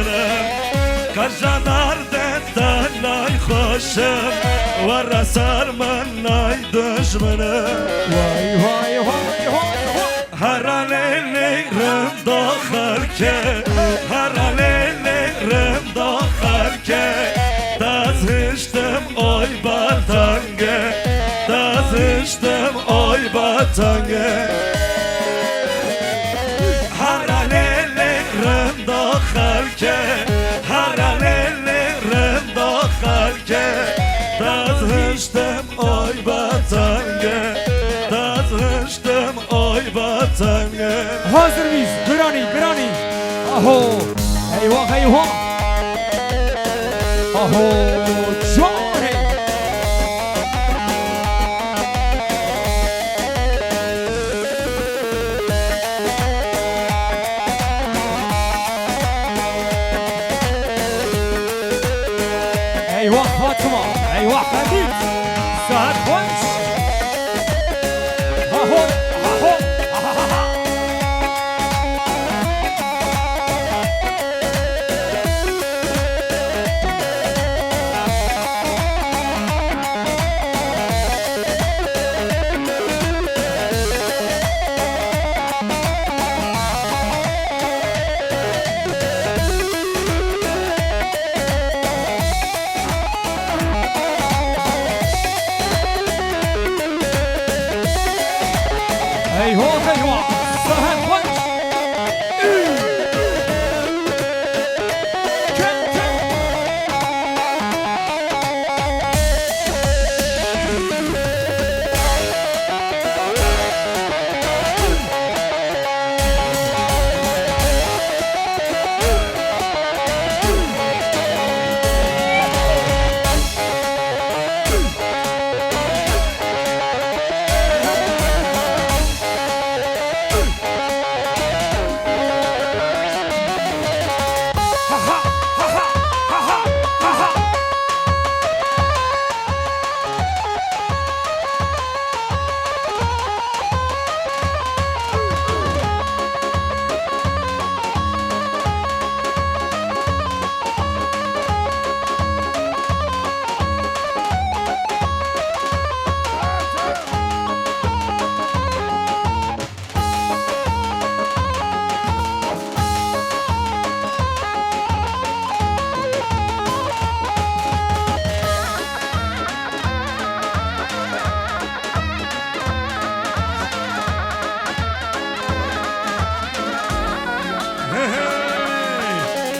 دشمنم کجدار دت نای خوشم و رسر من نای دشمنم وای وای وای وای هر لیرم داخل که هر لیرم داخل که دازشتم آی باتنگه دازشتم آی باتنگه هر لیرم داخل که هر لیرم داخل که دازشتم آی باتنگه دازشتم آی باتنگه hazır mıyız? Granny aho eyvah eyvah aho Johnny eyvah Fatıma eyvah Kadir saat kaç aho aho ahahaha eyvah eyvah saat kaç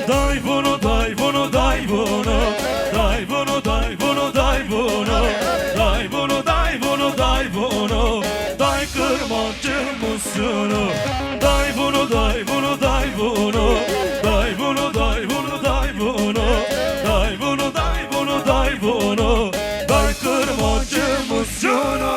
Daj bunu, daj bunu, daj bunu, daj bunu, daj bunu, daj bunu, daj bunu, daj bunu, daj bunu, daj kırmancı musunu, daj bunu, daj bunu, daj bunu, daj bunu, daj bunu, daj bunu, daj bunu, daj bunu, daj bunu, daj kırmancı musunu.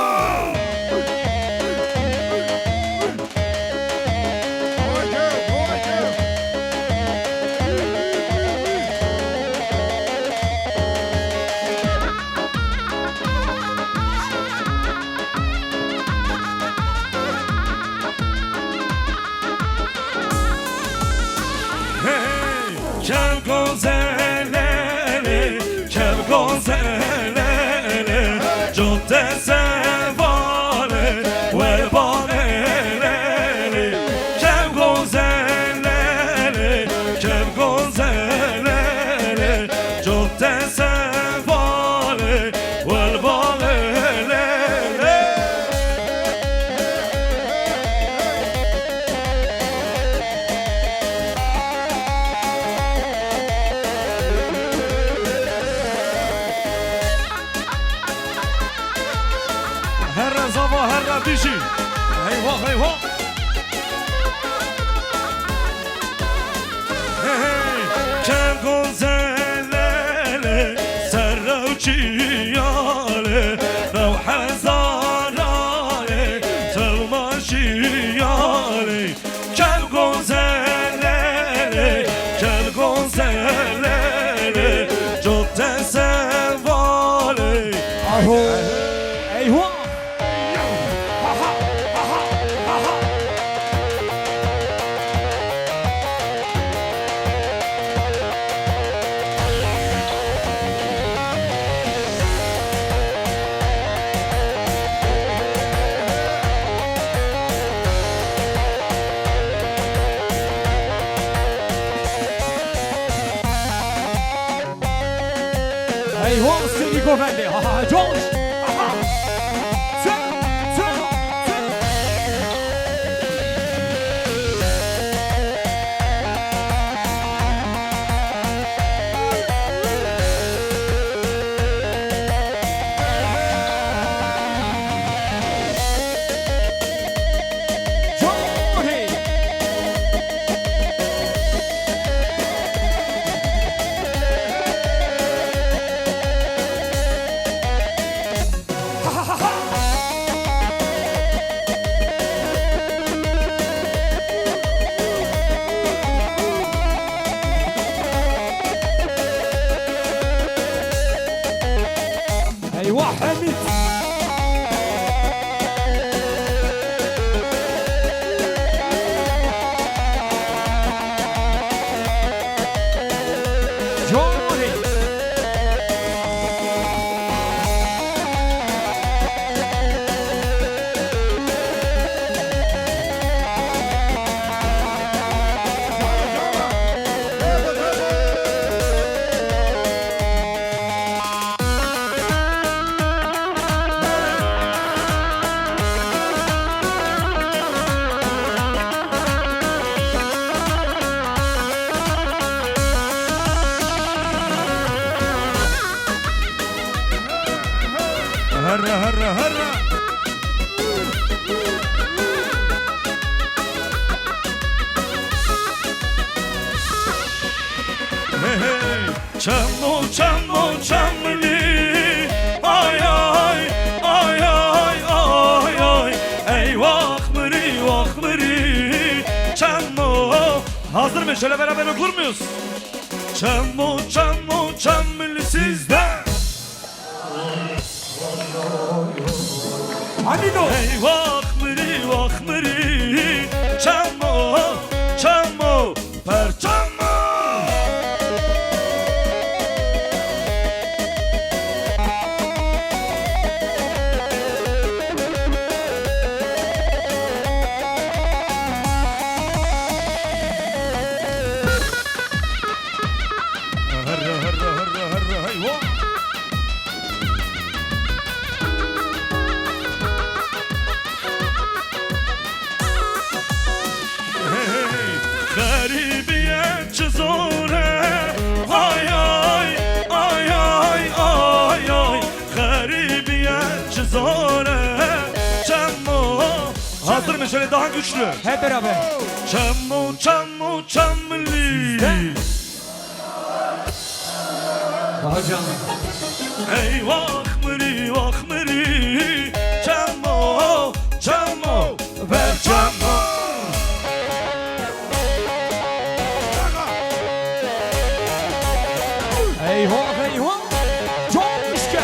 Kel gozelele, kel gozelele, cadde sevale, ver balelele. Kel gozelele, kel gozelele, cadde sevale, ver balelele. Herre sabah herre dişi. Eyvah eyvah. Hey hey. Kel gozelele serre uçiyale ravhe zarare tevmaşiyale. Kel gozelele, kel gozelele, cadde sevale. aho eyvah ايوه سيدي كوفندي ها جورج ايوه حميد جوري هرة هرة هرة Çammo çammo çamli Ay ay ay ay ay ay Ey vakmiri vakmiri Çammo Hazır mı? Şöyle beraber okur muyuz? Çammo çammo çamli sizde Hamido Ey vakmiri vakmiri Çammo çammo perçammo Hırra hırra hırra hırra hayvo Garibiyet çizore Ay ay ay ay ay ay Garibiyet çizore Çammo Hazır mı? Şöyle daha güçlü hep beraber Çammo çammo çamli daha canlı Ey vakmiri vakmiri Çammo çammo ver çammo eyvah eyvah Coşka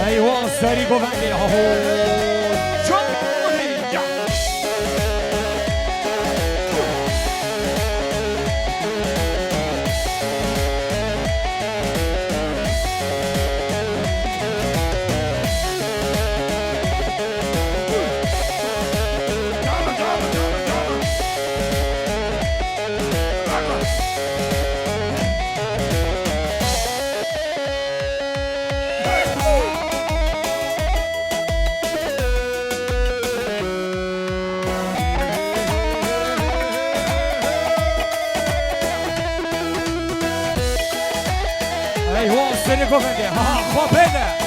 ايوه ساري كوفندي اهو جوري ايوه ساري كوفندي ها خوبيده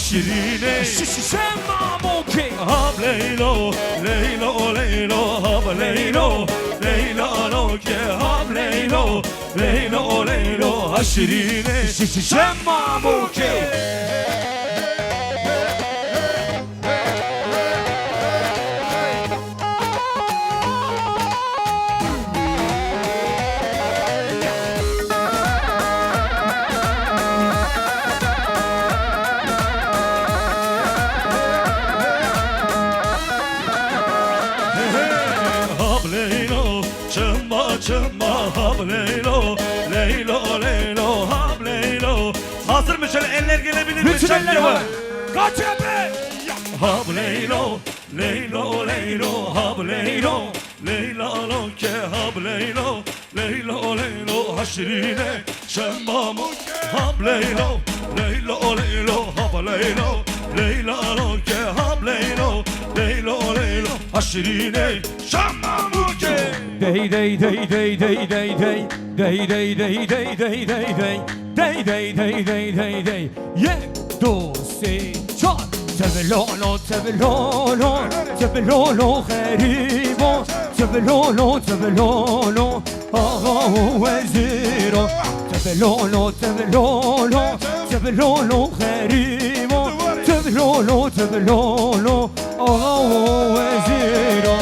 عشريني شمع موكي هاب ليلو ليلو ليلو هاب ليلو ليلو لوكي هاب ليلو ليلو ليلو عشريني شمع موكي Çımma hab leylo leylo leylo hab leylo. Hazır mı şöyle eller gelebilir mi? Bütün eller var. Kaç yapı? Hab leylo leylo leylo hab leylo leylo lo ke hab leylo leylo leylo haşrine şemmam hab leylo leylo leylo hab leylo leylo lo ke hab leylo leylo leylo haşrine şemmam ke. Dey dey dey dey dey dey dey dey dey dey dey dey dey dey dey dey dey dey dey dey یک دو سه چهار تبلولو تبلولو تبلولو غریبو تبلولو تبلولو آقا و وزیرو تبلولو تبلولو تبلولو غریبو تبلولو تبلولو آقا و وزیرو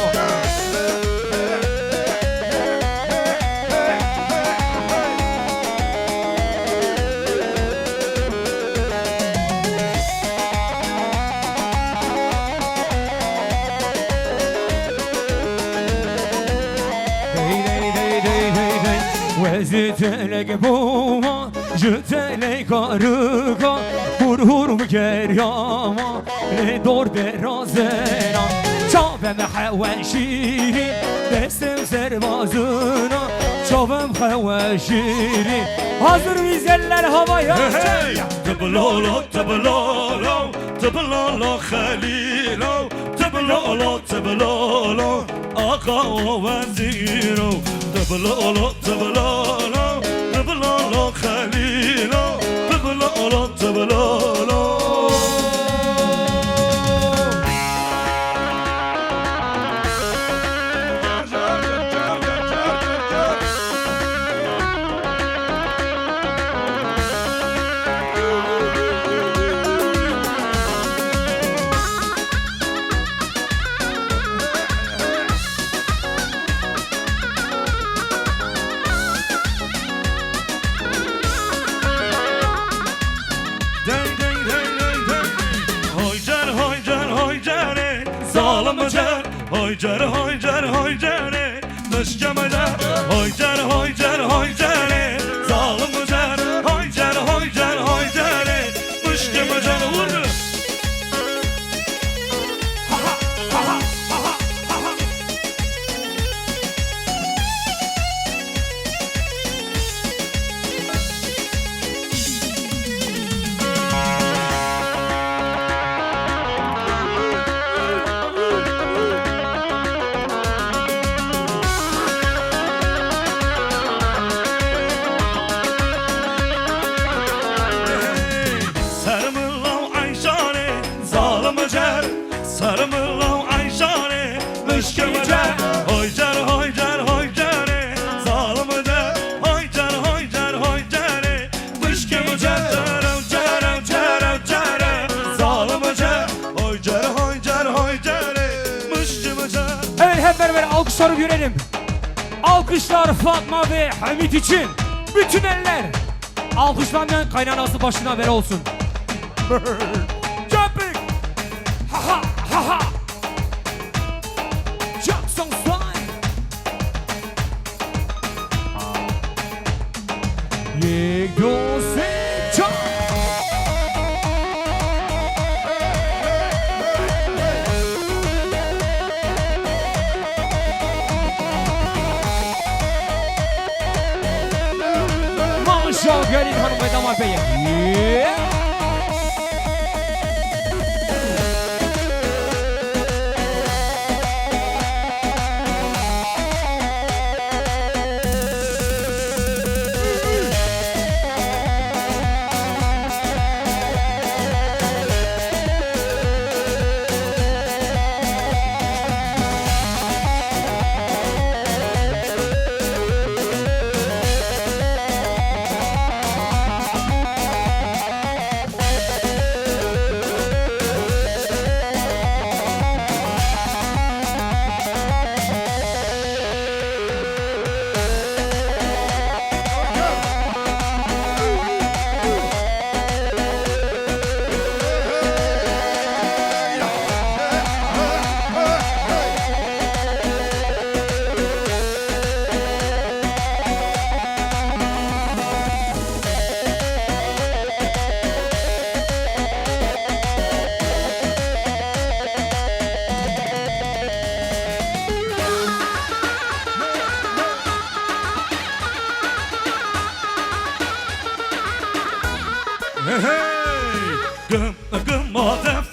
Zitelek buma, zitelek arıka, hur hur geryama, le dor berazena, çavem havaşiri, destem servazına, çavem havaşiri. Hazır vizeller havaya. Tıblolo tıblolo, tıblolo halilo, tıblolo tıblolo, ağa o veziro. Tıblolo tıblolo, tıblolo halilo, tıblolo tıblolo. Hoycar hoycar hoycare Dışkamacar hoycar hoycar hoycare Zalimcar hoycar hoycar hoycare Dışkamacar vurdu. Sarımılav Ayşane Dışkamacar hoycar hoycar hoycare Zalimcar hoycar hoycar hoycare Dışkamacar carav carav carav carav Zalimcar hoycar hoycar hoycare Dışkamacar. Evet, hep beraber alkışları görelim. Alkışlar Fatma ve Hamit için. Bütün eller alkışlarından kaynanası başına ver olsun. Jumping. Ha ha ha ha. Jackson Swine. Yek dose çak. Maşallah gelin hanım ve damat beyim. Yeah.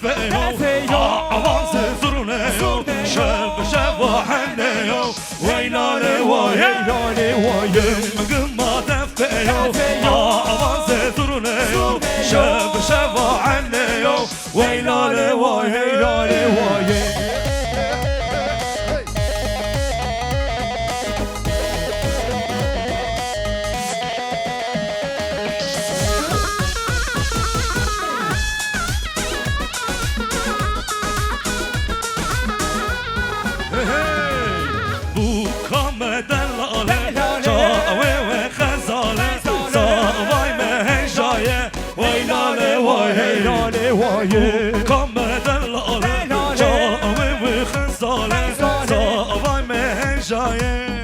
دفيو عوانس زرنيو شب شب وحنيو ويلالي ويلالي ويم ما دفيو عوانس زرنيو شب شب وحنيو ويلالي ويلالي ويم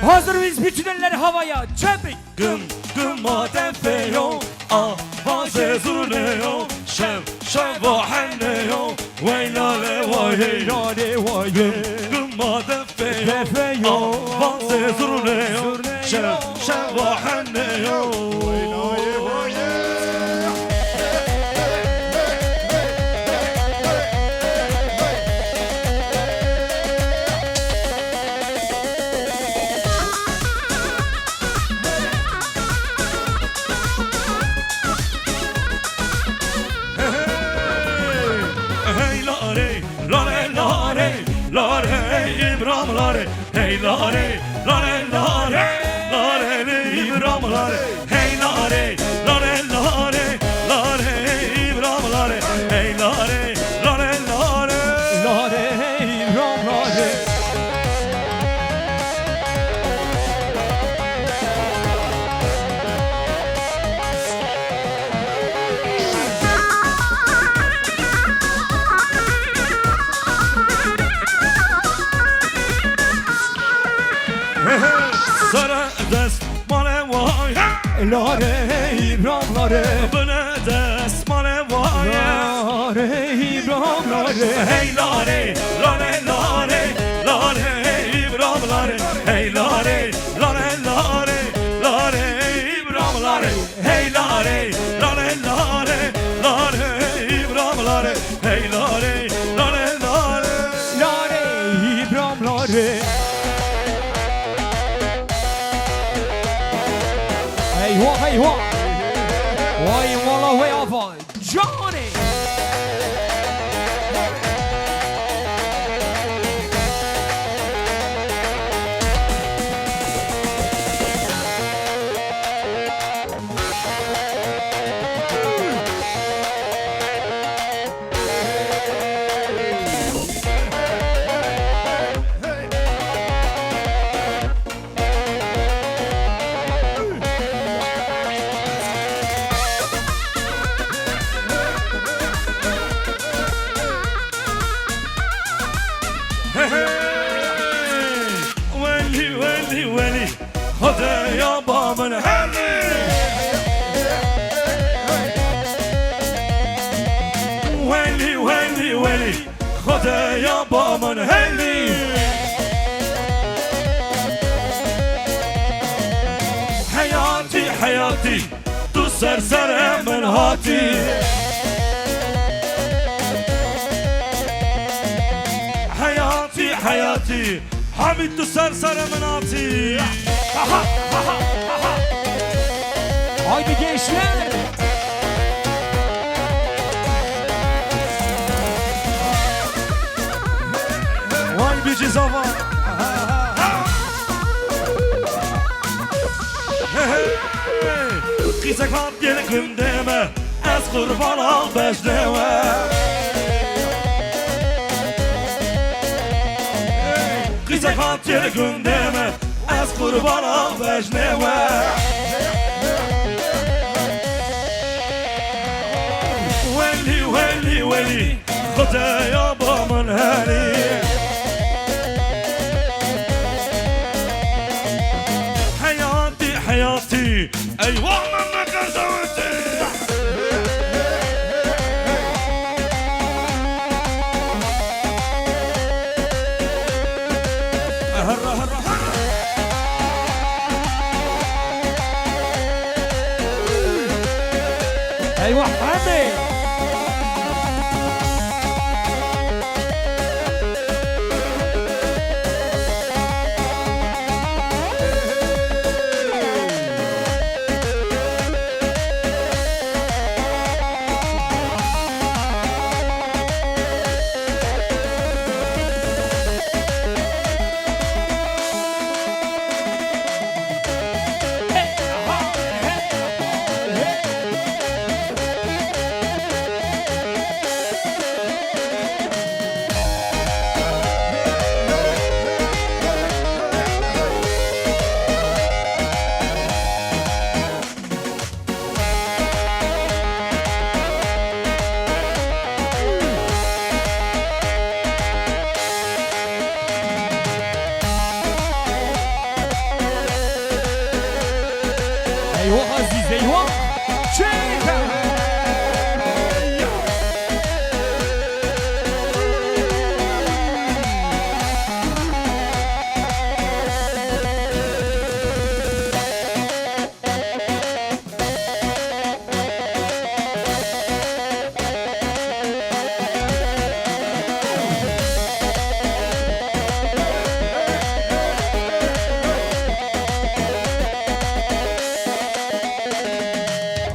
Hazır mıyız bütün eller havaya çepik Gım gım madem feyo Avaze zurneyo Şev şev vahenneyo Veylale vaheylale vayım Gım madem feyo Avaze zurneyo Şev şev vahenneyo Veylale vayım Lare İbrahim lare hey lare lare lare lare İbrahim lare hey lare lare lare lare İbrahim lare hey lare lare lare lare İbrahim lare Sara dest mane vay Lare İbrahim lare Bana dest mane vay Lare İbrahim lare Hey lare lare lare lare İbrahim lare Hey lare lare lare lare İbrahim lare Hey lare lare lare lare İbrahim lare Hey lare lare lare Lare İbrahim lare Eyvah eyvah Vay valla ve avay Johnny ويلي ويلي ويلي خذ يابا من هلي ويلي ويلي ويلي خذ يابا من هلي حياتي حياتي تسرسر من هاتي حياتي حميد تسرسر مناطي Haydi gençler Vay bici zaman Kıysak hat yeni gündeme Ez kurban al beşleme Kıysak hat yeni gündeme Ez kurban al beşleme Veli veli veli Khote yaba من هالي حياتي حياتي أيوة مما كرزوتي هرا هرا هرا ايوه حامد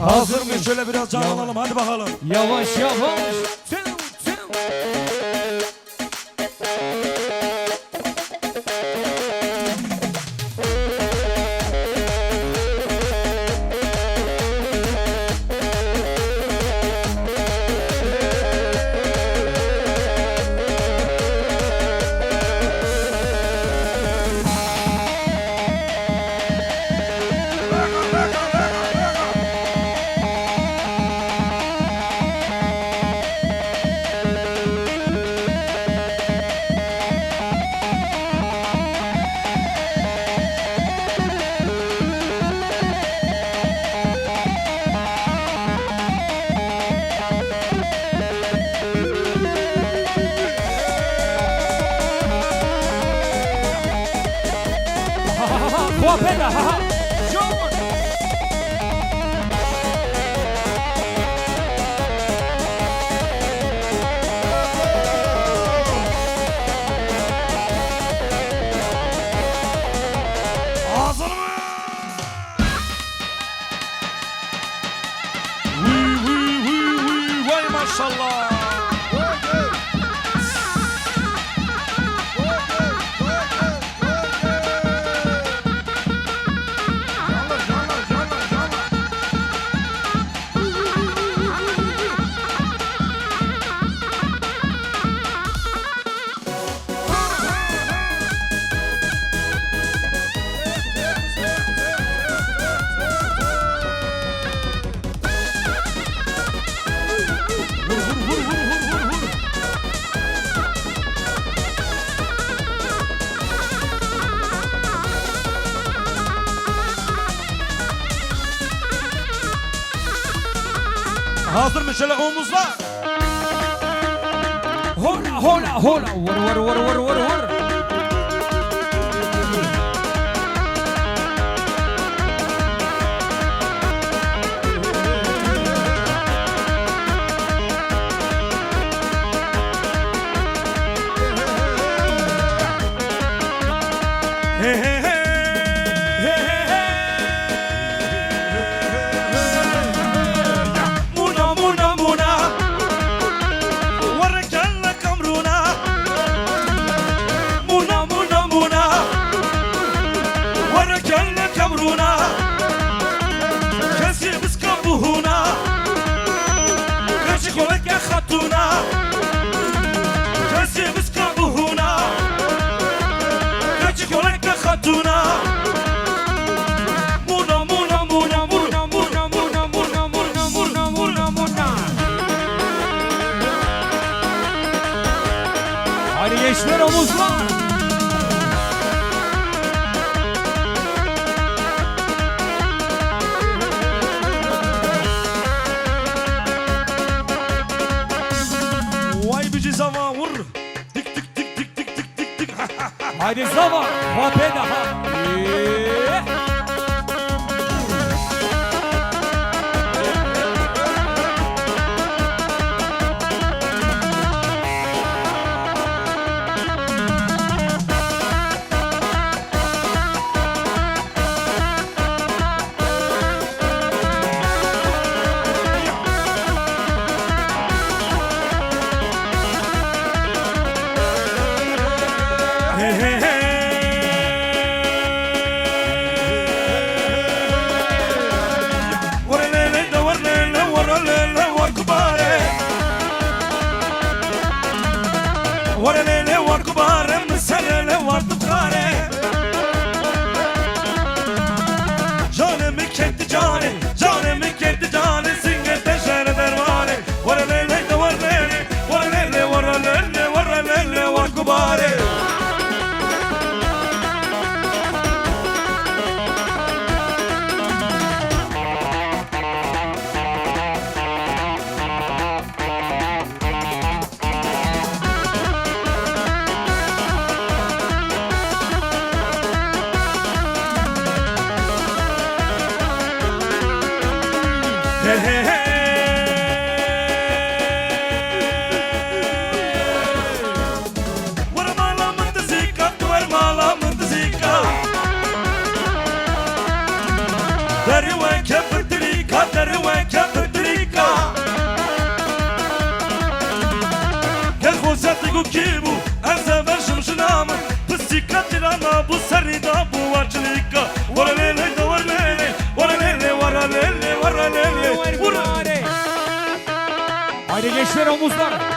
Hazır mı? Şöyle biraz can alalım, hadi bakalım. Yavaş yavaş. Guapeta, haha. John. Hazır mı? Vay maşallah. Hazır mı? Şöyle omuzlar. Hola, hola, hola. Vur, vur, vur, vur, vur, vur. Hey hey hey. Muna muna muna. Warkalla kamruna. Muna muna muna. Warkalla kamruna. Kasi biskabuhuna. Kasi kolek khatuna. Kasi biskabuhuna. Kasi kolek khatuna. Muna muna muna muna muna muna muna muna muna muna muna. Hadi gençler omuzlar. Vay bici zava vur. Dik dik dik dik dik dik dik dik. Haydi Zava. Guapeta, ha. Hey hey hey. Warlele da warlele warlele warkubare. Warlele warkubare meselele wartukare. Canım kendi canı, canım kendi canı singete şere dervane. Warlele da warlele, warlele warlele warlele warkubare. Hey hey hey. Warmala Seri ve kepetrika Gel konserti gu kibu Enze verşim şınamı Pısika tirana bu serida bu varçılika Varalele da varalele Varalele varalele varalele Haydi gençler omuzlar.